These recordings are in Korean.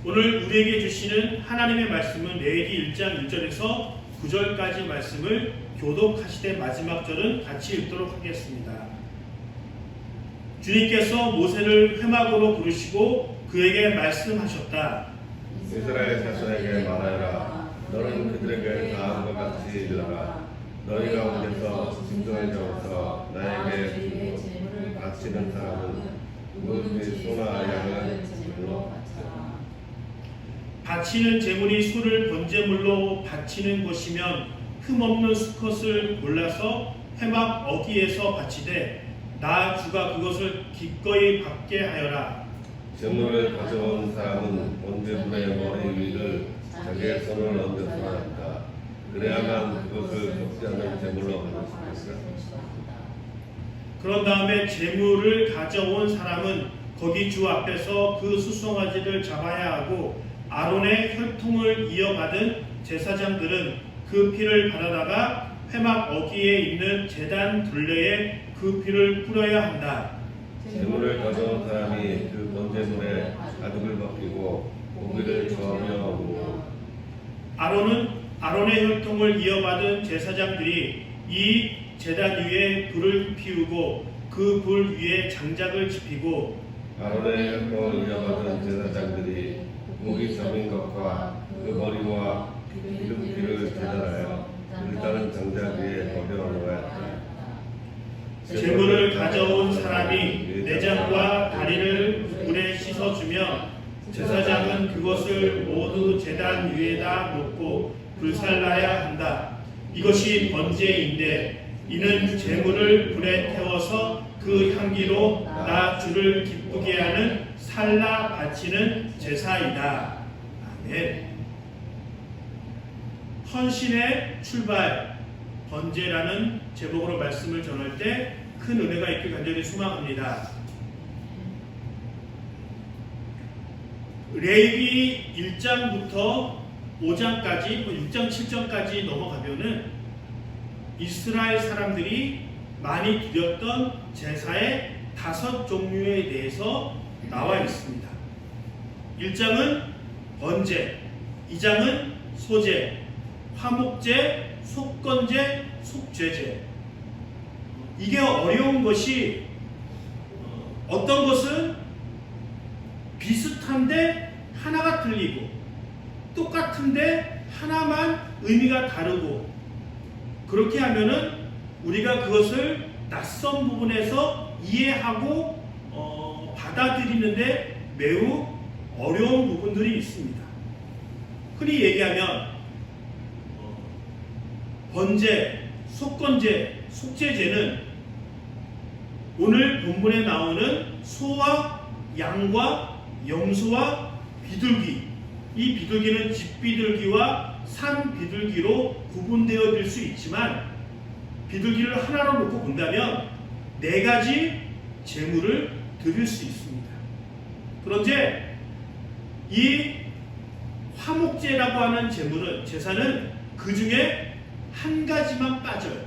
오늘 우리에게 주시는 하나님의 말씀은 레위기 1장 1절에서 9절까지 말씀을 교독하시되 마지막 절은 같이 읽도록 하겠습니다. 주님께서 모세를 회막으로 부르시고 그에게 말씀하셨다. 이스라엘 자손에게 말하라. 너는 그들에게 다음과 같이 일러라. 너희 가운데서 짐승을 잡아서 나에게 바치는 사람은 무릇 소나 양을 제물로 바치라. 바치는 제물이 소를 번제물로 바치는 것이면 흠없는 수컷을 골라서 회막 어귀에서 바치되 나 주가 그것을 기꺼이 받게 하여라. 제물을 가져온 사람은 번제물의 머리 위를 자기의 손을 얹어서 한다. 그래야만 그것을 적지 않은 제물로 받을 수 있다. 그런 다음에 제물을 가져온 사람은 거기 주 앞에서 그 수송아지를 잡아야 하고 아론의 혈통을 이어받은 제사장들은 그 피를 받아다가 회막 어귀에 있는 제단 둘레에 그 피를 뿌려야 한다. 제물을 가져온 사람이 그 번제물에 가죽을 벗기고 고기를 저으며 먹고 아론의 혈통을 이어받은 제사장들이 이 제단 위에 불을 피우고 그 불 위에 장작을 지피고 아론의 혈통을 이어받은 제사장들이 고기 저민 것과 그 머리와 기름기를 제단하여 일단은 장작 위에 덮여 놓아야 한다. 제물을 가져온 사람이 내장과 다리를 물에 씻어주며 제사장은 그것을 모두 제단 위에다 놓고 불살라야 한다. 이것이 번제인데 이는 제물을 불에 태워서 그 향기로 나 주를 기쁘게 하는 살라 바치는 제사이다. 아멘. 헌신의 출발, 번제라는 제목으로 말씀을 전할 때 큰 은혜가 있길 간절히 소망합니다. 레위기 1장부터 5장까지, 6장 7장까지 넘어가면은 이스라엘 사람들이 많이 드렸던 제사의 5종류에 대해서 나와 있습니다. 1장은 번제, 2장은 소제, 화목제, 속건제, 속죄제. 이게 어려운 것이 어떤 것은 비슷한데 하나가 틀리고 똑같은데 하나만 의미가 다르고 그렇게 하면은 우리가 그것을 낯선 부분에서 이해하고 받아들이는데 매우 어려운 부분들이 있습니다. 흔히 얘기하면 번제, 속건제, 속죄제는 오늘 본문에 나오는 소와 양과 염소와 비둘기, 이 비둘기는 집비둘기와 산비둘기로 구분되어질 수 있지만 비둘기를 하나로 놓고 본다면 4가지 제물을 드릴 수 있습니다. 그런데 이 화목제라고 하는 제사는 그 중에 한 가지만 빠져요.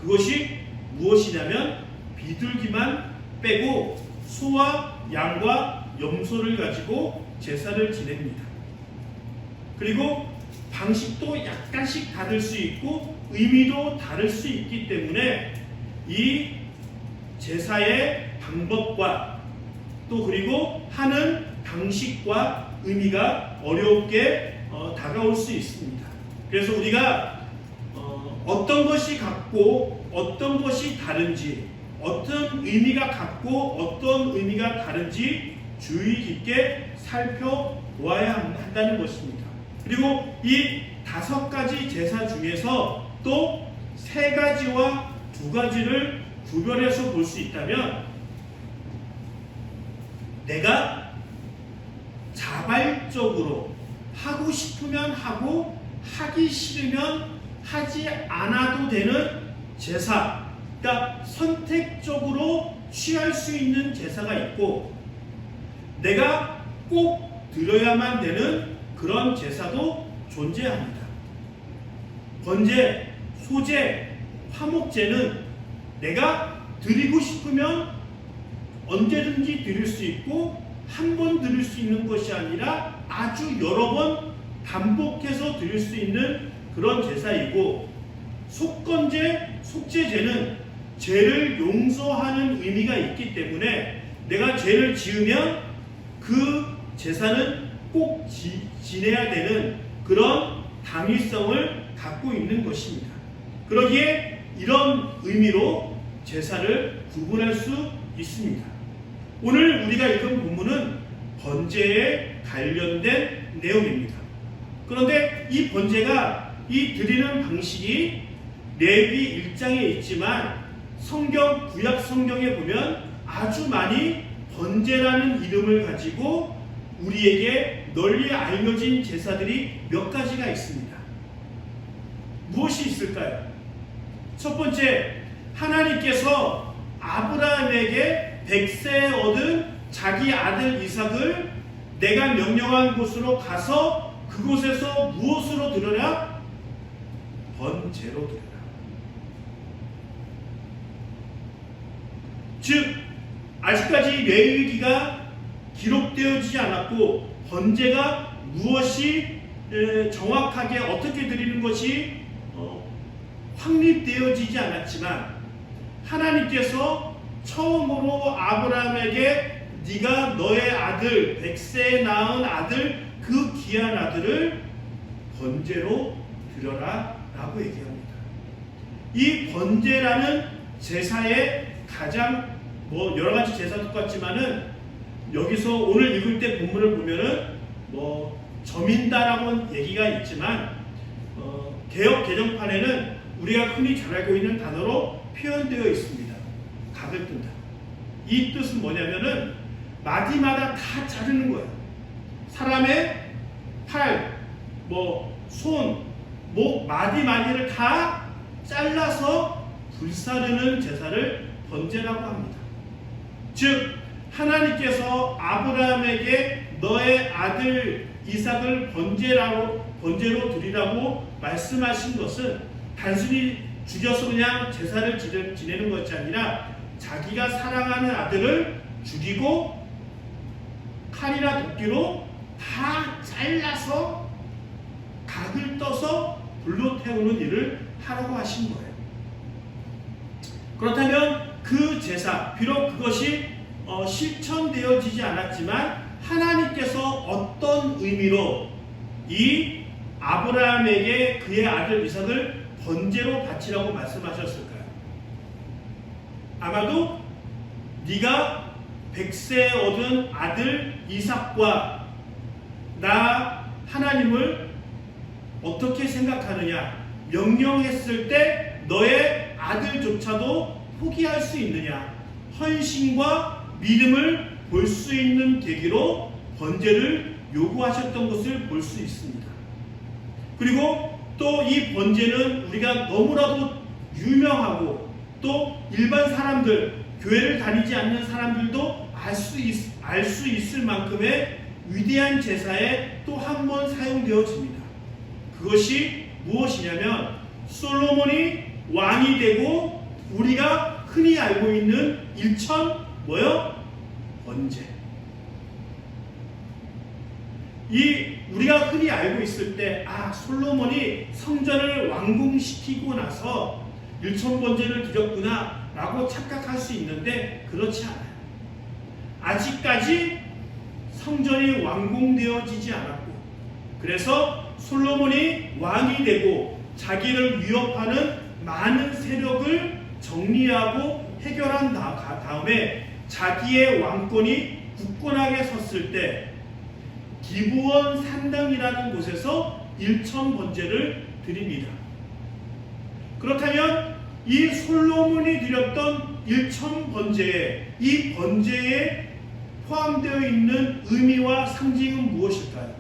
그것이 무엇이냐면 비둘기만 빼고 소와 양과 염소를 가지고 제사를 지냅니다. 그리고 방식도 약간씩 다를 수 있고 의미도 다를 수 있기 때문에 이 제사의 방법과 또 그리고 하는 방식과 의미가 어렵게 다가올 수 있습니다. 그래서 우리가 어떤 것이 같고 어떤 것이 다른지, 어떤 의미가 같고 어떤 의미가 다른지 주의 깊게 살펴보아야 한다는 것입니다. 그리고 이 5가지 제사 중에서 또 3가지와 2가지를 구별해서 볼 수 있다면 내가 자발적으로 하고 싶으면 하고 하기 싫으면 하지 않아도 되는 제사, 그러니까 선택적으로 취할 수 있는 제사가 있고 내가 꼭 드려야만 되는 그런 제사도 존재합니다. 번제, 소제, 화목제는 내가 드리고 싶으면 언제든지 드릴 수 있고 한 번 드릴 수 있는 것이 아니라 아주 여러 번 반복해서 드릴 수 있는 그런 제사이고, 속건제, 속죄제는 죄를 용서하는 의미가 있기 때문에 내가 죄를 지으면 그 제사는 꼭 지내야 되는 그런 당위성을 갖고 있는 것입니다. 그러기에 이런 의미로 제사를 구분할 수 있습니다. 오늘 우리가 읽은 본문은 번제에 관련된 내용입니다. 그런데 이 번제가 이 드리는 방식이 레위 1장에 있지만 구약 성경에 보면 아주 많이 번제라는 이름을 가지고 우리에게 널리 알려진 제사들이 몇 가지가 있습니다. 무엇이 있을까요? 첫 번째, 하나님께서 아브라함에게 100세에 얻은 자기 아들 이삭을 내가 명령한 곳으로 가서 그곳에서 무엇으로 드려라? 번제로 드려라. 즉, 아직까지 레위기가 기록되어지지 않았고 번제가 무엇이 정확하게 어떻게 드리는 것이 확립되어지지 않았지만, 하나님께서 처음으로 아브라함에게 네가 너의 아들 100세에 낳은 아들, 그 귀한 아들을 번제로 드려라 라고 얘기합니다. 이 번제라는 제사의 가장 여러가지 제사 똑같지만은 여기서 오늘 읽을 때 본문을 보면은 점인다라고 얘기가 있지만 개역 개정판에는 우리가 흔히 잘 알고 있는 단어로 표현되어 있습니다. 각을 뜬다. 이 뜻은 뭐냐면은 마디마다 다 자르는 거예요. 사람의 팔, 손, 목, 마디마디를 다 잘라서 불사르는 제사를 번제라고 합니다. 즉, 하나님께서 아브라함에게 너의 아들 이삭을 번제로 드리라고 말씀하신 것은 단순히 죽여서 그냥 제사를 지내는 것이 아니라 자기가 사랑하는 아들을 죽이고 칼이나 도끼로 다 잘라서 각을 떠서 불로 태우는 일을 하라고 하신 거예요. 그렇다면 그 제사, 비록 그것이 실천되어지지 않았지만 하나님께서 어떤 의미로 이 아브라함에게 그의 아들 이삭을 번제로 바치라고 말씀하셨을까요? 아마도 네가 100세에 얻은 아들 이삭과 나 하나님을 어떻게 생각하느냐, 명령했을 때 너의 아들조차도 포기할 수 있느냐, 헌신과 믿음을 볼 수 있는 계기로 번제를 요구하셨던 것을 볼 수 있습니다. 그리고 또 이 번제는 우리가 너무나도 유명하고 또 일반 사람들, 교회를 다니지 않는 사람들도 알 수 있을 만큼의 위대한 제사에 또 한 번 사용되어집니다. 그것이 무엇이냐면 솔로몬이 왕이 되고 우리가 흔히 알고 있는 번제. 우리가 흔히 알고 있을 때 솔로몬이 성전을 완공시키고 나서 일천번제를 드렸구나 라고 착각할 수 있는데 그렇지 않아요. 아직까지 성전이 완공되어지지 않았고, 그래서 솔로몬이 왕이 되고 자기를 위협하는 많은 세력을 정리하고 해결한 다음에 자기의 왕권이 굳건하게 섰을 때 기브온 산당이라는 곳에서 일천번제를 드립니다. 그렇다면 이 솔로몬이 드렸던 일천번제에, 이 번제에 포함되어 있는 의미와 상징은 무엇일까요?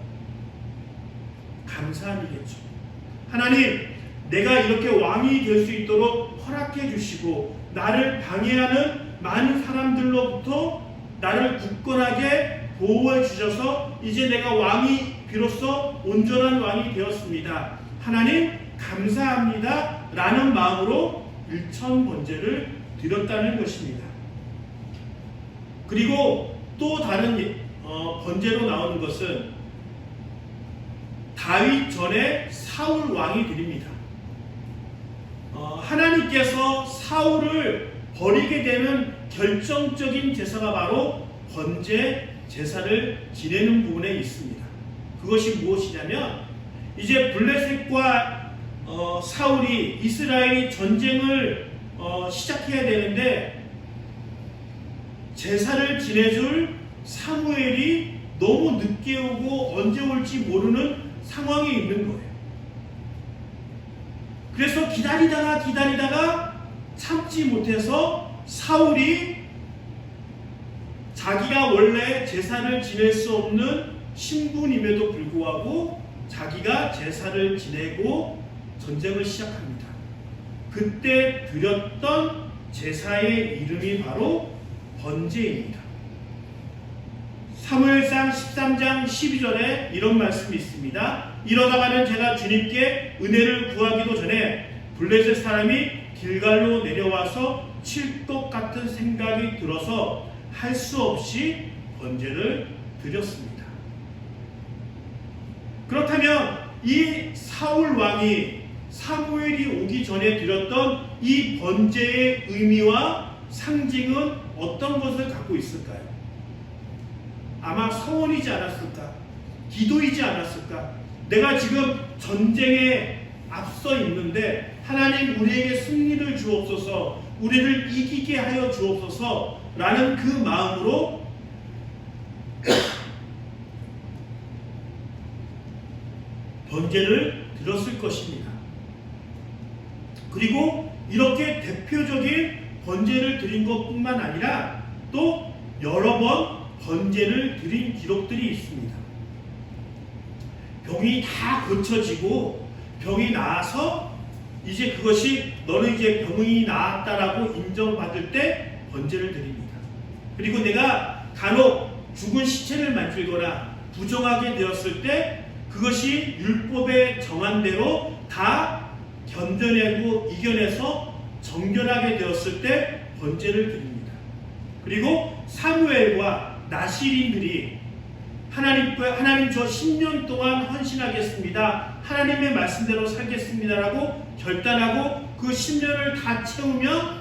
감사함이겠죠. 하나님, 내가 이렇게 왕이 될 수 있도록 허락해 주시고 나를 방해하는 많은 사람들로부터 나를 굳건하게 보호해 주셔서 이제 내가 왕이 비로소 온전한 왕이 되었습니다. 하나님 감사합니다 라는 마음으로 일천번제를 드렸다는 것입니다. 그리고 또 다른 번제로 나오는 것은 다윗 전에 사울 왕이 드립니다. 하나님께서 사울을 버리게 되는 결정적인 제사가 바로 번제 제사를 지내는 부분에 있습니다. 그것이 무엇이냐면 이제 블레셋과 사울이 이스라엘이 전쟁을 시작해야 되는데 제사를 지내줄 사무엘이 너무 늦게 오고 언제 올지 모르는 상황이 있는 거예요. 그래서 기다리다가 참지 못해서 사울이 자기가 원래 제사를 지낼 수 없는 신분임에도 불구하고 자기가 제사를 지내고 전쟁을 시작합니다. 그때 드렸던 제사의 이름이 바로 번제입니다. 사무엘상 13장 12절에 이런 말씀이 있습니다. 이러다가는 제가 주님께 은혜를 구하기도 전에 블레셋 사람이 길갈로 내려와서 칠 것 같은 생각이 들어서 할 수 없이 번제를 드렸습니다. 그렇다면 이 사울 왕이 사무엘이 오기 전에 드렸던 이 번제의 의미와 상징은 어떤 것을 갖고 있을까요? 아마 서원이지 않았을까? 기도이지 않았을까? 내가 지금 전쟁에 앞서 있는데 하나님 우리에게 승리를 주옵소서, 우리를 이기게 하여 주옵소서 라는 그 마음으로 번제를 드렸을 것입니다. 그리고 이렇게 대표적인 번제를 드린 것뿐만 아니라 또 여러 번 번제를 드린 기록들이 있습니다. 병이 다 고쳐지고 병이 나아서 이제 그것이 너는 이제 병이 나았다라고 인정받을 때 번제를 드립니다. 그리고 내가 간혹 죽은 시체를 만들거나 부정하게 되었을 때 그것이 율법에 정한 대로 다 견뎌내고 이겨내서 정결하게 되었을 때 번제를 드립니다. 그리고 사무엘과 나시린들이 하나님 저 10년 동안 헌신하겠습니다. 하나님의 말씀대로 살겠습니다라고 결단하고 그 10년을 다 채우면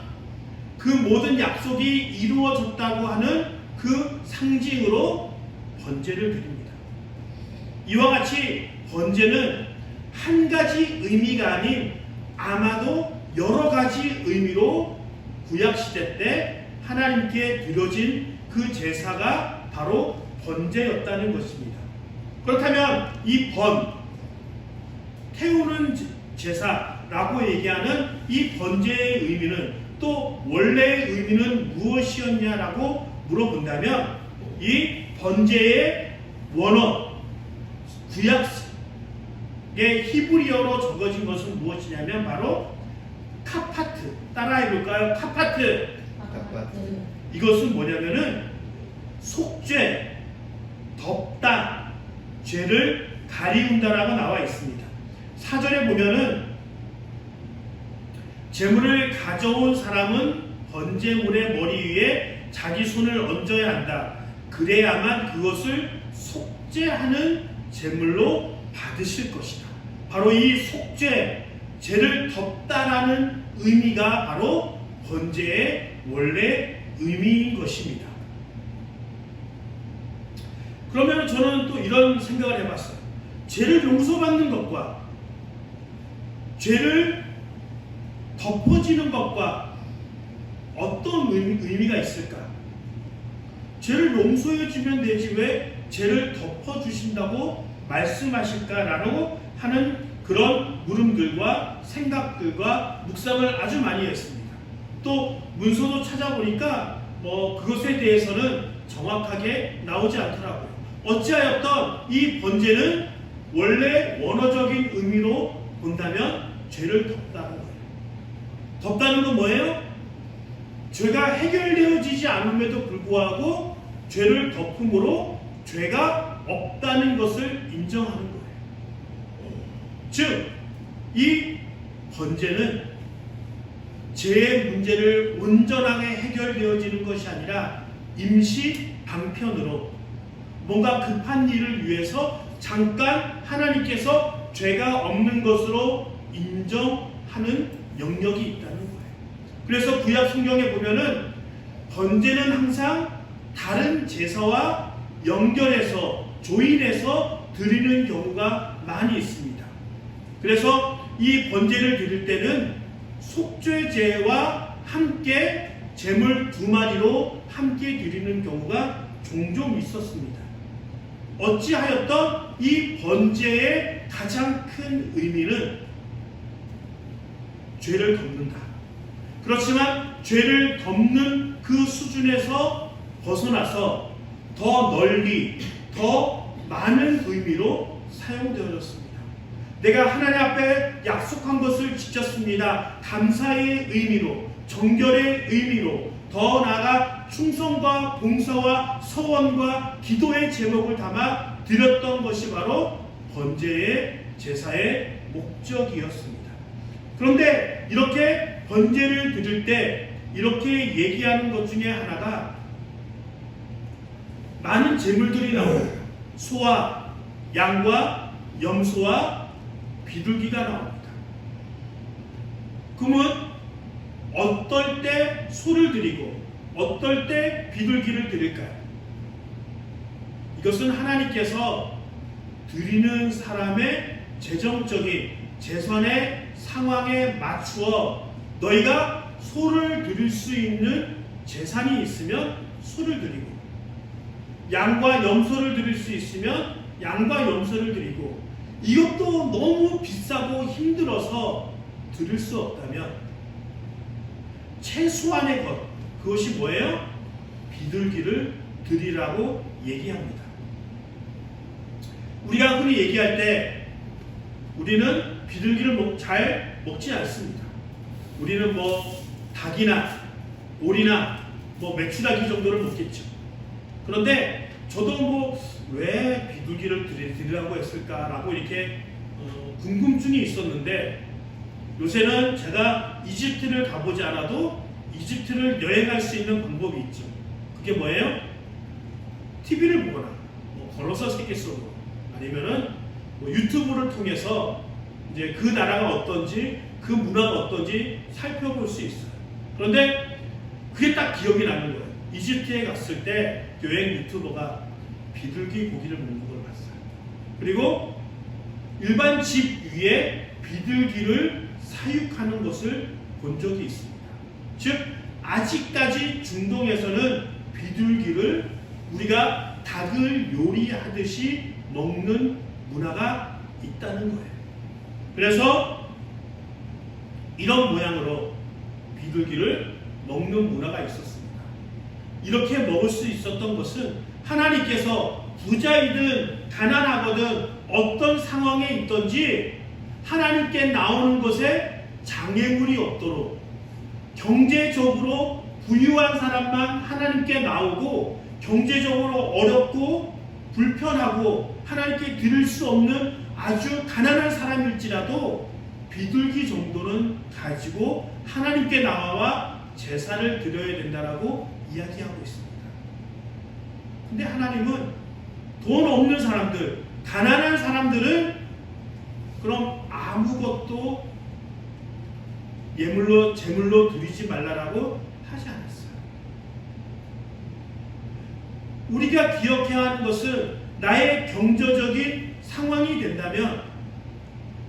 그 모든 약속이 이루어졌다고 하는 그 상징으로 번제를 드립니다. 이와 같이 번제는 한 가지 의미가 아닌 아마도 여러 가지 의미로 구약시대 때 하나님께 드려진 그 제사가 바로 번제였다는 것입니다. 그렇다면 이 태우는 제사라고 얘기하는 이 번제의 의미는 또 원래의 의미는 무엇이었냐라고 물어본다면 이 번제의 원어 구약의 히브리어로 적어진 것은 무엇이냐면 바로 카파트. 따라해볼까요? 카파트. 이것은 뭐냐면은 속죄, 덮다, 죄를 가리운다라고 나와 있습니다. 사절에 보면은 제물을 가져온 사람은 번제물의 머리 위에 자기 손을 얹어야 한다. 그래야만 그것을 속죄하는 제물로 받으실 것이다. 바로 이 속죄, 죄를 덮다라는 의미가 바로 번제의 원래 의미인 것입니다. 그러면 저는 또 이런 생각을 해봤어요. 죄를 용서받는 것과 죄를 덮어지는 것과 어떤 의미가 있을까? 죄를 용서해주면 되지 왜 죄를 덮어주신다고 말씀하실까라고 하는 그런 물음들과 생각들과 묵상을 아주 많이 했습니다. 또 문서도 찾아보니까 그것에 대해서는 정확하게 나오지 않더라고요. 어찌하였던 이 번제는 원래 원어적인 의미로 본다면 죄를 덮다는 거예요. 덮다는 건 뭐예요? 죄가 해결되어지지 않음에도 불구하고 죄를 덮음으로 죄가 없다는 것을 인정하는 거예요. 즉, 이 번제는 죄의 문제를 온전하게 해결되어지는 것이 아니라 임시 방편으로 뭔가 급한 일을 위해서 잠깐 하나님께서 죄가 없는 것으로 인정하는 영역이 있다는 거예요. 그래서 구약 성경에 보면은 번제는 항상 다른 제사와 연결해서 조인해서 드리는 경우가 많이 있습니다. 그래서 이 번제를 드릴 때는 속죄제와 함께 제물 2마리로 함께 드리는 경우가 종종 있었습니다. 어찌하였던 이 번제의 가장 큰 의미는 죄를 덮는다. 그렇지만 죄를 덮는 그 수준에서 벗어나서 더 널리, 더 많은 의미로 사용되어졌습니다. 내가 하나님 앞에 약속한 것을 지켰습니다. 감사의 의미로, 정결의 의미로, 더 나아가 충성과 봉사와 서원과 기도의 제목을 담아 드렸던 것이 바로 번제의 제사의 목적이었습니다. 그런데 이렇게 번제를 드릴 때 이렇게 얘기하는 것 중에 하나가 많은 제물들이 나옵니다. 소와 양과 염소와 비둘기가 나옵니다. 그러면 어떨 때 소를 드리고 어떨 때 비둘기를 드릴까요? 이것은 하나님께서 드리는 사람의 재정적인 재선의 상황에 맞추어 너희가 소를 드릴 수 있는 재산이 있으면 소를 드리고 양과 염소를 드릴 수 있으면 양과 염소를 드리고 이것도 너무 비싸고 힘들어서 드릴 수 없다면 최소한의 것, 그것이 뭐예요? 비둘기를 드리라고 얘기합니다. 우리가 흔히 얘기할 때 우리는 비둘기를 잘 먹지 않습니다. 우리는 뭐 닭이나 오리나 뭐 메추라기 정도를 먹겠죠. 그런데 저도 뭐 왜 비둘기를 드리라고 했을까라고 이렇게 궁금증이 있었는데 요새는 제가 이집트를 가보지 않아도 이집트를 여행할 수 있는 방법이 있죠. 그게 뭐예요? TV를 보거나 뭐 걸어서 세계속으로 아니면은 뭐 유튜브를 통해서 이제 그 나라가 어떤지 그 문화가 어떤지 살펴볼 수 있어요. 그런데 그게 딱 기억이 나는 거예요. 이집트에 갔을 때 여행 유튜버가 비둘기 고기를 먹는 걸 봤어요. 그리고 일반 집 위에 비둘기를 사육하는 것을 본 적이 있습니다. 즉 아직까지 중동에서는 비둘기를 우리가 닭을 요리하듯이 먹는 문화가 있다는 거예요. 그래서 이런 모양으로 비둘기를 먹는 문화가 있었습니다. 이렇게 먹을 수 있었던 것은 하나님께서 부자이든 가난하거든 어떤 상황에 있든지 하나님께 나오는 것에 장애물이 없도록 경제적으로 부유한 사람만 하나님께 나오고 경제적으로 어렵고 불편하고 하나님께 드릴 수 없는 아주 가난한 사람일지라도 비둘기 정도는 가지고 하나님께 나와 제사를 드려야 된다라고 이야기하고 있습니다. 근데 하나님은 돈 없는 사람들, 가난한 사람들은 그럼 아무것도 제물로 드리지 말라라고 하지 않았어요. 우리가 기억해야 하는 것은 나의 경제적인 상황이 된다면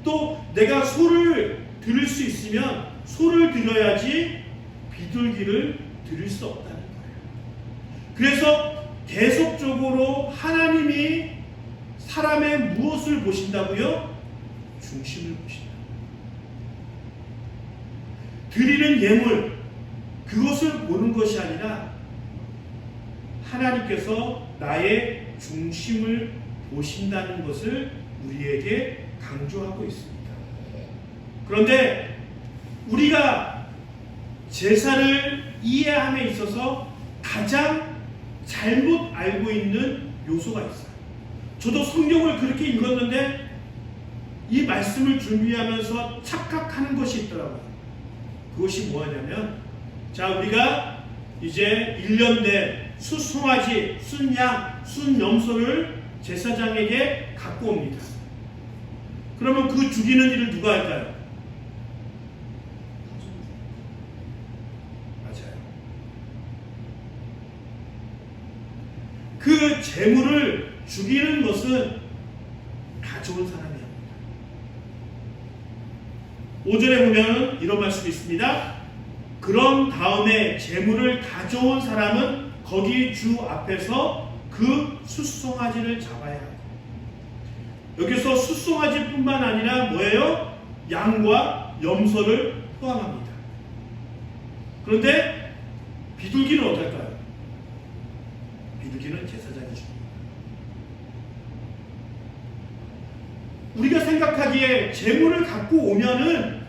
또 내가 소를 드릴 수 있으면 소를 드려야지 비둘기를 드릴 수 없다는 거예요. 그래서 계속적으로 하나님이 사람의 무엇을 보신다고요? 중심을 보신다. 드리는 예물, 그것을 보는 것이 아니라 하나님께서 나의 중심을 보신다는 것을 우리에게 강조하고 있습니다. 그런데 우리가 제사를 이해함에 있어서 가장 잘못 알고 있는 요소가 있어요. 저도 성경을 그렇게 읽었는데 이 말씀을 준비하면서 착각하는 것이 있더라고요. 그것이 뭐냐면 자, 우리가 이제 1년 된 숫송아지, 순양, 순염소를 제사장에게 갖고 옵니다. 그러면 그 죽이는 일을 누가 할까요? 맞아요. 그 제물을 죽이는 것은 가져온 사람이 합니다. 5절에 보면 이런 말씀이 있습니다. 그런 다음에 제물을 가져온 사람은 거기 주 앞에서 그 숫송아지를 잡아야 하고, 여기서 숫송아지뿐만 아니라 뭐예요? 양과 염소를 포함합니다. 그런데 비둘기는 어떨까요? 비둘기는 제사장이 줍니다. 우리가 생각하기에 제물을 갖고 오면은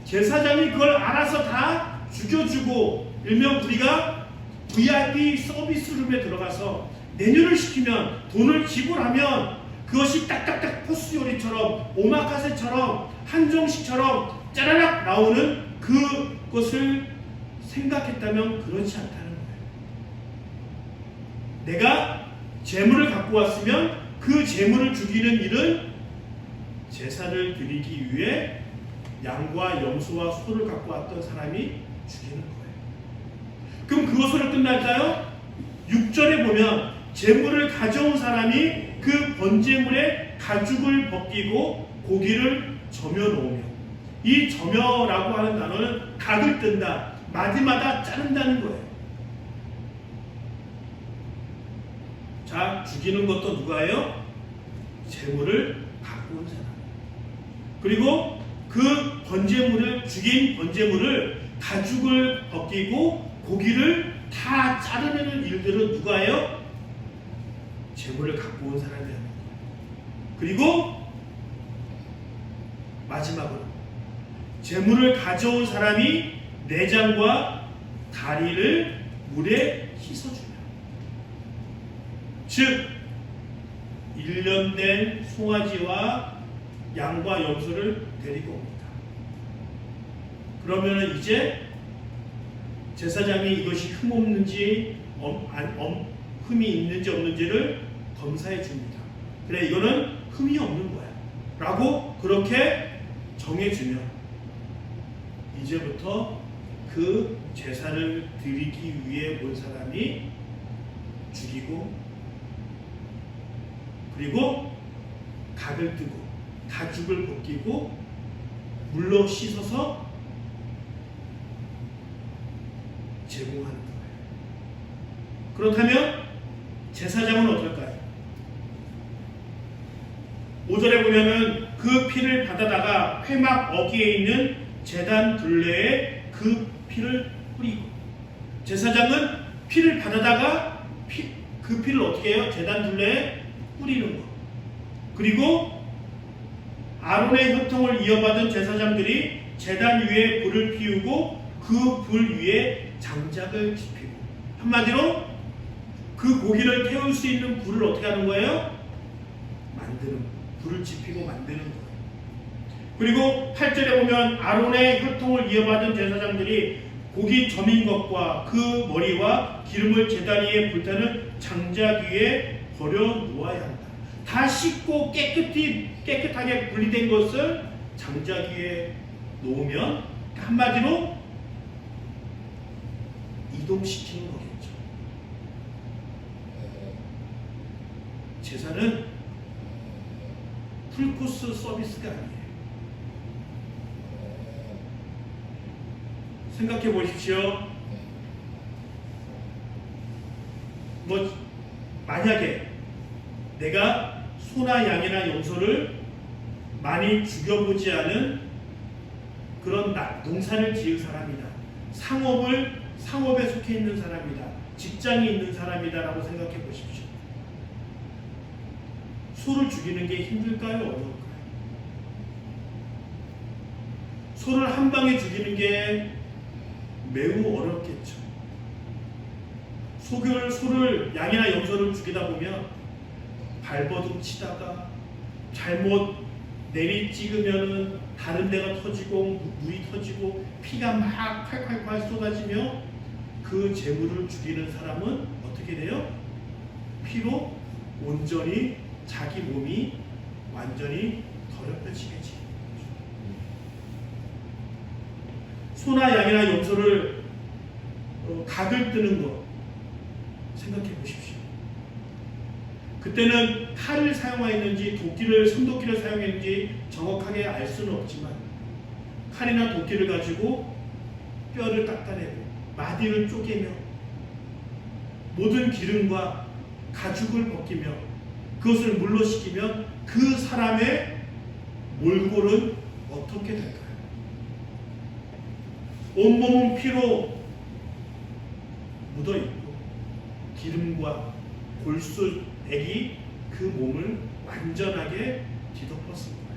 제사장이 그걸 알아서 다 죽여주고, 일명 우리가 VIP 서비스룸에 들어가서 메뉴를 시키면 돈을 지불하면 그것이 딱딱딱 코스 요리처럼 오마카세처럼 한정식처럼 짜라락 나오는 그것을 생각했다면 그렇지 않다는 거예요. 내가 제물을 갖고 왔으면 그 제물을 죽이는 일은 제사를 드리기 위해 양과 염소와 소를 갖고 왔던 사람이 죽이는 거예요. 그럼 그것으로 끝날까요? 6절에 보면 제물을 가져온 사람이 그 번제물의 가죽을 벗기고 고기를 점여 놓으며, 이 점여라고 하는 단어는 각을 뜬다, 마디마다 자른다는 거예요. 자, 죽이는 것도 누가예요? 제물을 갖고 온 사람. 그리고 그 번제물을, 죽인 번제물을 가죽을 벗기고 고기를 다 자르는 일들은 누가예요? 제물을 갖고 온 사람이 합니다. 그리고 마지막으로 제물을 가져온 사람이 내장과 다리를 물에 씻어주며, 즉 1년 된 송아지와 양과 염소를 데리고 옵니다. 그러면 이제 제사장이 이것이 흠없는지 흠이 있는지 없는지를 검사해 줍니다. 그래, 이거는 흠이 없는 거야 라고 그렇게 정해주면 이제부터 그 제사를 드리기 위해 온 사람이 죽이고, 그리고 각을 뜨고 가죽을 벗기고 물로 씻어서 제공하는 거예요. 그렇다면 제사장은 어떨까요? 5절에 보면은 그 피를 받아다가 회막 어귀에 있는 제단 둘레에 그 피를 뿌리고, 제사장은 피를 받아다가 그 피를 어떻게 해요? 제단 둘레에 뿌리는 거. 그리고 아론의 혈통을 이어받은 제사장들이 제단 위에 불을 피우고 그 불 위에 장작을 지피고, 한마디로 그 고기를 태울 수 있는 불을 어떻게 하는 거예요? 만드는 거예요. 불을 지피고 만드는 거예요. 그리고 8절에 보면 아론의 혈통을 이어받은 제사장들이 고기 점인 것과 그 머리와 기름을 제단 위에 불타는 장작 위에 버려 놓아야 한다. 다 씻고 깨끗하게 분리된 것을 장작 위에 놓으면 한마디로 이동시키는 거겠죠. 제사는 풀코스 서비스가 아니에요. 생각해 보십시오. 만약에 내가 소나 양이나 염소를 많이 죽여보지 않은 그런 농사를 지을 사람이다, 상업에 속해 있는 사람이다, 직장이 있는 사람이다 라고 생각해 보십시오. 소를 죽이는 게 힘들까요? 어려울까요? 소를 한 방에 죽이는 게 매우 어렵겠죠. 소를 양이나 염소를 죽이다 보면 발버둥 치다가 잘못 내리 찍으면은 다른 데가 터지고 물이 터지고 피가 막 콸콸콸 쏟아지며 그 제물을 죽이는 사람은 어떻게 어떻게 돼요? 피로 온전히 자기 몸이 완전히 더럽혀지게 지. 소나 양이나 염소를 각을 뜨는 거 생각해 보십시오. 그때는 칼을 사용하였는지 손도끼를 사용했는지 정확하게 알 수는 없지만 칼이나 도끼를 가지고 뼈를 깎아내고 마디를 쪼개며 모든 기름과 가죽을 벗기며 그것을 물로 식히면 그 사람의 몰골은 어떻게 될까요? 온몸은 피로 묻어있고 기름과 골수액이 그 몸을 완전하게 뒤덮었을 거예요.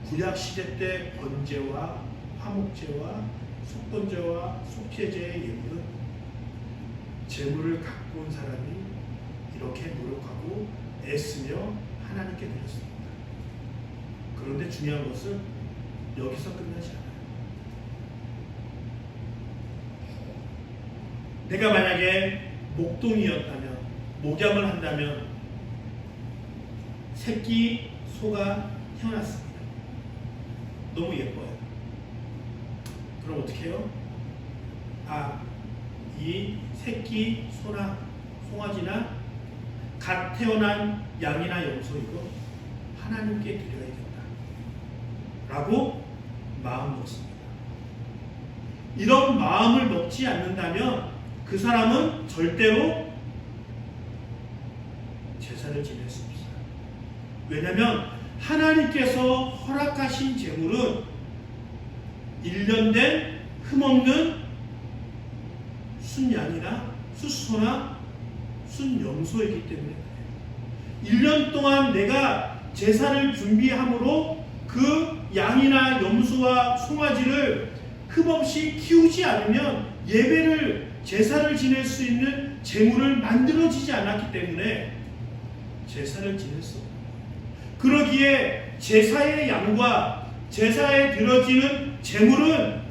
구약 시대 때 번제와 화목제와 속번제와 속죄제의 예물은 제물을 갖고 온 사람이 이렇게 노력하고 애쓰며 하나님께 드렸습니다. 그런데 중요한 것은 여기서 끝나지 않아요. 내가 만약에 목동이었다면, 목양을 한다면 새끼 소가 태어났습니다. 너무 예뻐요. 그럼 어떻게 해요? 이 새끼 소나 송아지나 갓 태어난 양이나 염소 이거 하나님께 드려야겠다 라고 마음 먹습니다. 이런 마음을 먹지 않는다면 그 사람은 절대로 제사를 지낼 수 없어요. 왜냐하면 하나님께서 허락하신 제물은 1년 된 흠없는 순양이나 숫소나 순염소이기 때문에 1년 동안 내가 제사를 준비함으로 그 양이나 염소와 송아지를 흠없이 키우지 않으면 제사를 지낼 수 있는 제물을 만들어지지 않았기 때문에 제사를 지낼 수 없어요. 그러기에 제사의 양과 제사에 들어지는 제물은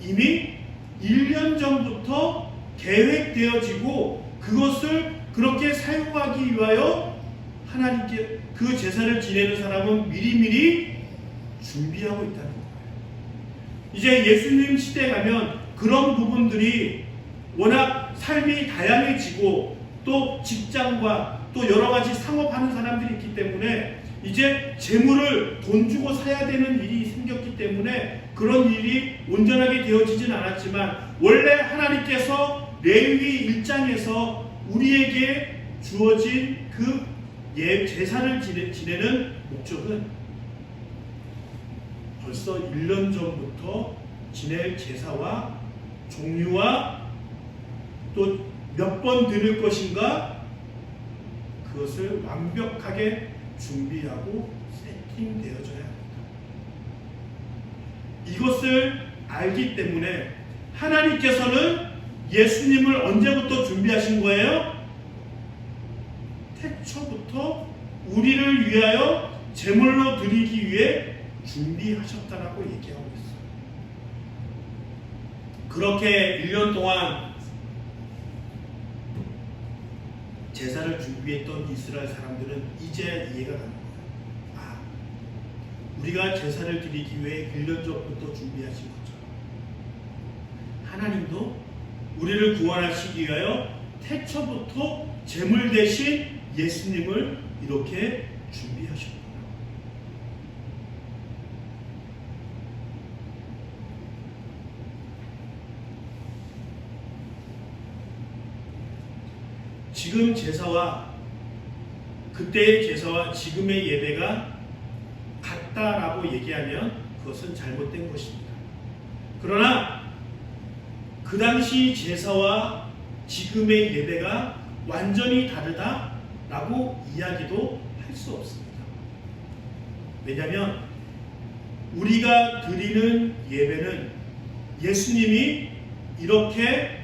이미 1년 전부터 계획되어지고 그것을 그렇게 사용하기 위하여 하나님께 그 제사를 지내는 사람은 미리미리 준비하고 있다는 거예요. 이제 예수님 시대에 가면 그런 부분들이 워낙 삶이 다양해지고 또 직장과 또 여러 가지 상업하는 사람들이 있기 때문에 이제 재물을 돈 주고 사야 되는 일이 생겼기 때문에 그런 일이 온전하게 되어지진 않았지만 원래 하나님께서 레위기 1장에서 우리에게 주어진 그 제사를 지내는 목적은 벌써 1년 전부터 지낼 제사와 종류와 또 몇 번 드릴 것인가 그것을 완벽하게 준비하고 세팅되어져야 합니다. 이것을 알기 때문에 하나님께서는 예수님을 언제부터 준비하신 거예요? 태초부터 우리를 위하여 제물로 드리기 위해 준비하셨다라고 얘기하고 있어요. 그렇게 1년 동안 제사를 준비했던 이스라엘 사람들은 이제 이해가 가는 거예요. 우리가 제사를 드리기 위해 1년 전부터 준비하신 것처럼 하나님도 우리를 구원하시기 위하여 태초부터 제물 대신 예수님을 이렇게 준비하셨구나. 지금 제사와 그때의 제사와 지금의 예배가 같다라고 얘기하면 그것은 잘못된 것입니다. 그러나 그 당시 제사와 지금의 예배가 완전히 다르다라고 이야기도 할 수 없습니다. 왜냐하면 우리가 드리는 예배는 예수님이 이렇게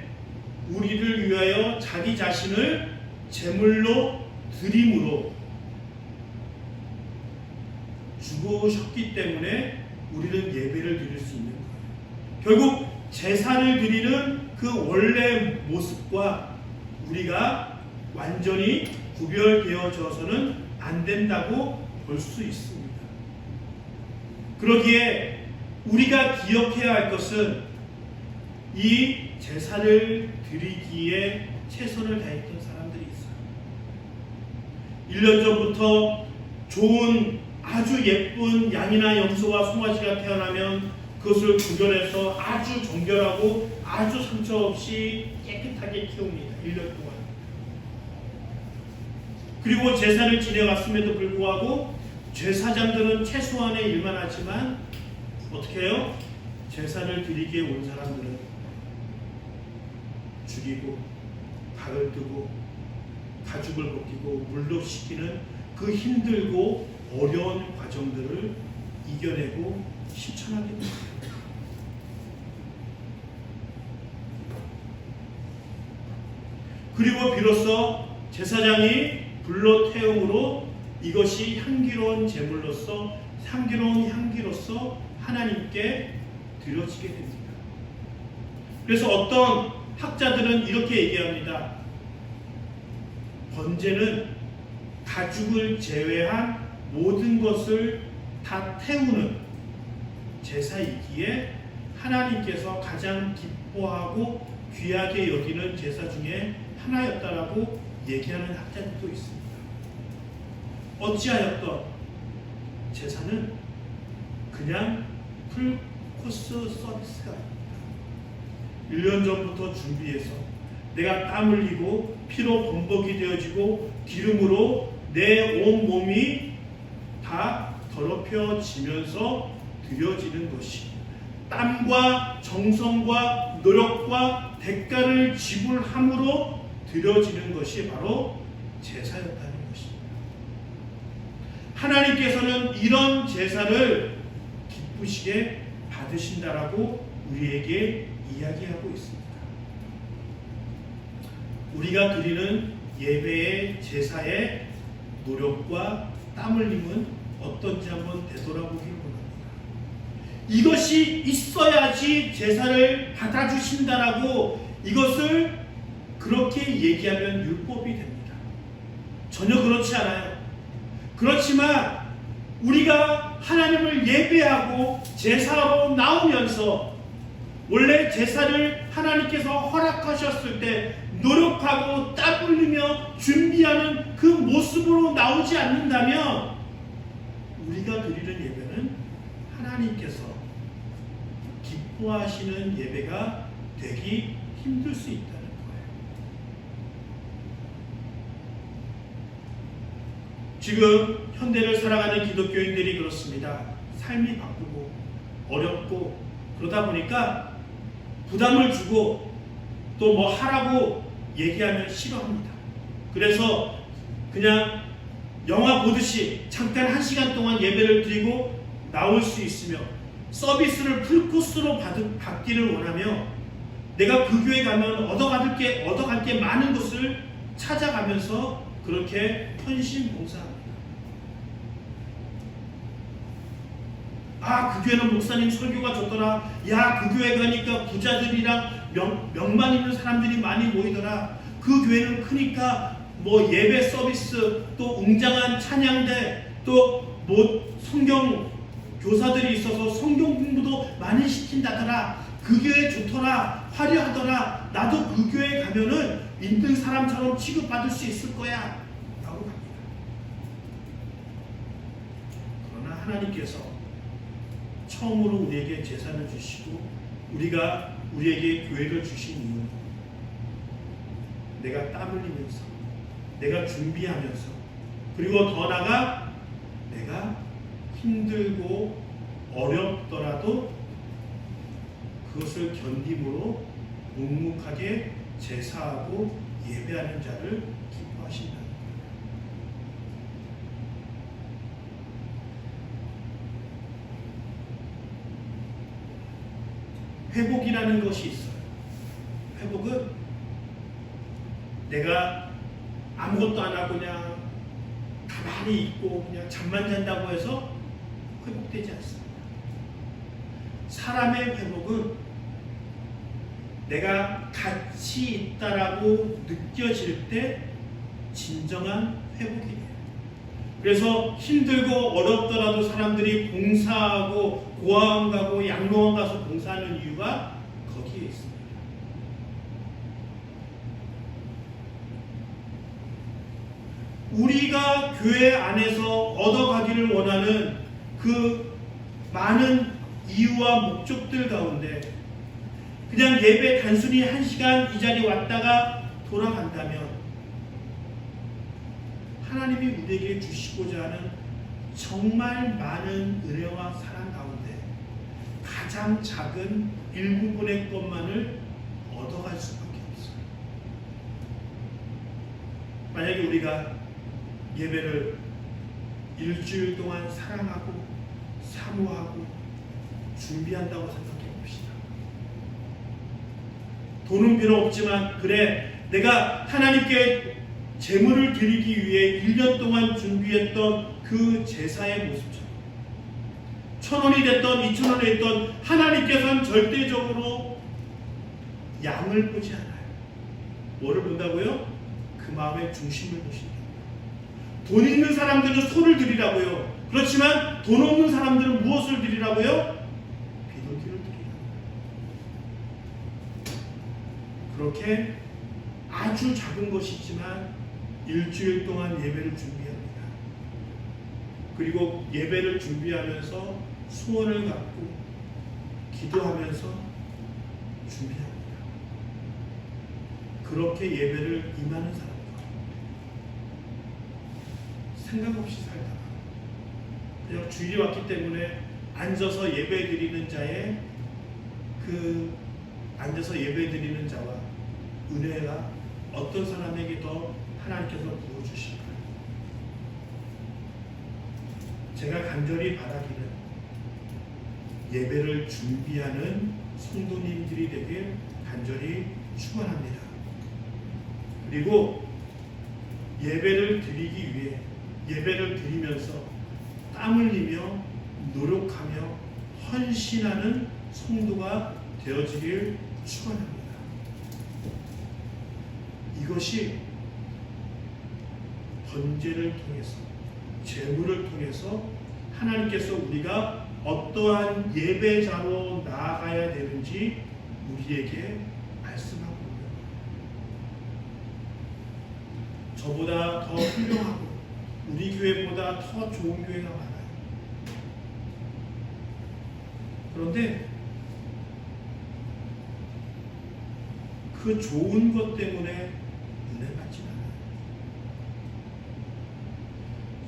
우리를 위하여 자기 자신을 제물로 드림으로 죽으셨기 때문에 우리는 예배를 드릴 수 있는 거예요. 결국 제사를 드리는 그 원래 모습과 우리가 완전히 구별되어져서는 안 된다고 볼 수 있습니다. 그러기에 우리가 기억해야 할 것은 이 제사를 드리기에 최선을 다했던 사람들이 있어요. 1년 전부터 좋은 아주 예쁜 양이나 염소와 송아지가 태어나면 그것을 구별해서 아주 정결하고 아주 상처 없이 깨끗하게 키웁니다. 1년 동안. 그리고 제사를 지내왔음에도 불구하고 제사장들은 최소한의 일만 하지만 어떻게 해요? 제사를 드리기에 온 사람들은 죽이고 각을 뜨고 가죽을 벗기고 물로 씻기는 그 힘들고 어려운 과정들을 이겨내고 실천하게 됩니다. 그리고 비로소 제사장이 불로 태움으로 이것이 향기로운 제물로서 향기로운 향기로서 하나님께 드려지게 됩니다. 그래서 어떤 학자들은 이렇게 얘기합니다. 번제는 가죽을 제외한 모든 것을 다 태우는 제사이기에 하나님께서 가장 기뻐하고 귀하게 여기는 제사 중에 하나였다라고 얘기하는 학자들도 있습니다. 어찌하였던 제사는 그냥 풀코스 서비스가 아닙니다. 1년 전부터 준비해서 내가 땀 흘리고 피로 범벅이 되어지고 기름으로 내 온 몸이 다 더럽혀지면서 드려지는 것이 땀과 정성과 노력과 대가를 지불함으로 드려지는 것이 바로 제사였다는 것입니다. 하나님께서는 이런 제사를 기쁘시게 받으신다라고 우리에게 이야기하고 있습니다. 우리가 드리는 예배의 제사의 노력과 땀 흘림은 어떤지 한번 되돌아보기를 원합니다. 이것이 있어야지 제사를 받아주신다라고 이것을 그렇게 얘기하면 율법이 됩니다. 전혀 그렇지 않아요. 그렇지만 우리가 하나님을 예배하고 제사로 나오면서 원래 제사를 하나님께서 허락하셨을 때 노력하고 땀 흘리며 준비하는 그 모습으로 나오지 않는다면 우리가 드리는 예배는 하나님께서 기뻐하시는 예배가 되기 힘들 수 있다는 거예요. 지금 현대를 살아가는 기독교인들이 그렇습니다. 삶이 바쁘고 어렵고 그러다 보니까 부담을 주고 또 뭐 하라고 얘기하면 싫어합니다. 그래서 그냥 영화 보듯이 잠깐 1시간 동안 예배를 드리고 나올 수 있으며 서비스를 풀코스로 받기를 원하며 내가 그 교회 가면 얻어갈 게 많은 것을 찾아가면서 그렇게 헌신 봉사합니다. 아, 그 교회는 목사님 설교가 좋더라. 야, 그 교회 가니까 부자들이랑 명만 있는 사람들이 많이 모이더라. 그 교회는 크니까 뭐 예배 서비스, 또 웅장한 찬양대, 또 뭐 성경 교사들이 있어서 성경 공부도 많이 시킨다더라. 그 교회 좋더라. 화려하더라. 나도 그 교회 가면은 있는 사람처럼 취급받을 수 있을 거야. 라고 합니다. 그러나 하나님께서 처음으로 우리에게 제사를 주시고 우리가 우리에게 교회를 주신 이유는 내가 땀 흘리면서 내가 준비하면서 그리고 더 나아가 내가 힘들고 어렵더라도 그것을 견딤으로 묵묵하게 제사하고 예배하는 자를 기뻐하신다는 거예요. 회복이라는 것이 있어요. 회복은 내가 아무것도 안 하고 그냥 가만히 있고 그냥 잠만 잔다고 해서 회복되지 않습니다. 사람의 회복은 내가 가치 있다라고 느껴질 때 진정한 회복이 돼요. 그래서 힘들고 어렵더라도 사람들이 봉사하고 고아원 가고 양로원 가서 봉사하는 이유가 거기에 있습니다. 우리가 교회 안에서 얻어가기를 원하는 그 많은 이유와 목적들 가운데 그냥 예배 단순히 1시간 이 자리에 왔다가 돌아간다면 하나님이 우리에게 주시고자 하는 정말 많은 은혜와 사랑 가운데 가장 작은 일부분의 것만을 얻어갈 수밖에 없어요. 만약에 우리가 예배를 일주일 동안 사랑하고 사모하고 준비한다고 생각해 봅시다. 돈은 필요 없지만 그래 내가 하나님께 제물을 드리기 위해 1년 동안 준비했던 그 제사의 모습처럼 1,000원이 됐던 2,000원이 됐던 하나님께서는 절대적으로 양을 보지 않아요. 뭐를 본다고요? 그 마음의 중심을 보신다. 돈 있는 사람들은 소를 드리라고요. 그렇지만 돈 없는 사람들은 무엇을 드리라고요? 비둘기를 드리라고요. 그렇게 아주 작은 것이지만 일주일 동안 예배를 준비합니다. 그리고 예배를 준비하면서 소원을 갖고 기도하면서 준비합니다. 그렇게 예배를 임하는 사람과 생각 없이 살다가 그냥 주일이 왔기 때문에 앉아서 예배 드리는 자의 그 앉아서 예배 드리는 자와 은혜가 어떤 사람에게 더 하나님께서 부어주실까요? 제가 간절히 바라기는 예배를 준비하는 성도님들이 되길 간절히 축원합니다. 그리고 예배를 드리기 위해 예배를 드리면서 땀을 흘리며 노력하며 헌신하는 성도가 되어지길 축원합니다. 이것이 번제를 통해서 제물을 통해서 하나님께서 우리가 어떠한 예배자로 나아가야 되는지 우리에게 말씀하고 있는 거예요. 저보다 더 훌륭하고 우리 교회보다 더 좋은 교회가 많아요. 그런데 그 좋은 것 때문에 은혜 받지 않아요.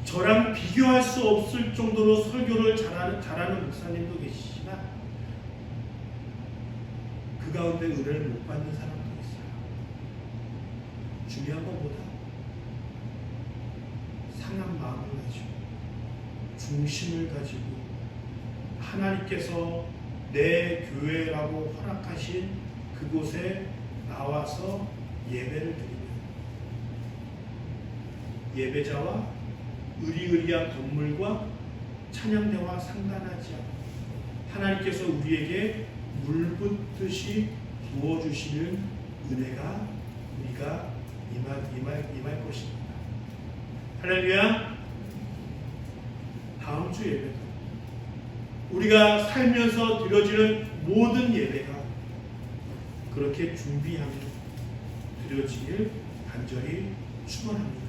저랑 비교할 수 없을 정도로 설교를 잘하는 목사님도 계시지만 그 가운데 은혜를 못 받는 사람도 있어요. 중요한 것보다 상한 마음을 가지고 중심을 가지고 하나님께서 내 교회라고 허락하신 그곳에 나와서 예배를 드리면 예배자와 의리의리한 건물과 찬양대와 상관하지 않고 하나님께서 우리에게 물붓듯이 부어주시는 은혜가 우리가 임할 것입니다. 할렐루야. 다음 주 예배도 우리가 살면서 드려지는 모든 예배가 그렇게 준비하며 드려지길 간절히 축원합니다.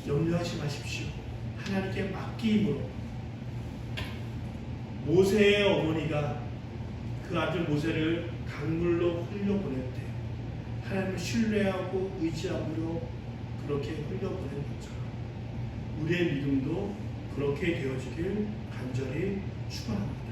염려하지 마십시오. 하나님께 맡김으로 모세의 어머니가 그 아들 모세를 강물로 흘려보낼 때 하나님을 신뢰하고 의지하므로 그렇게 흘려보낸 것처럼 우리의 믿음도 그렇게 되어지길 간절히 축원합니다.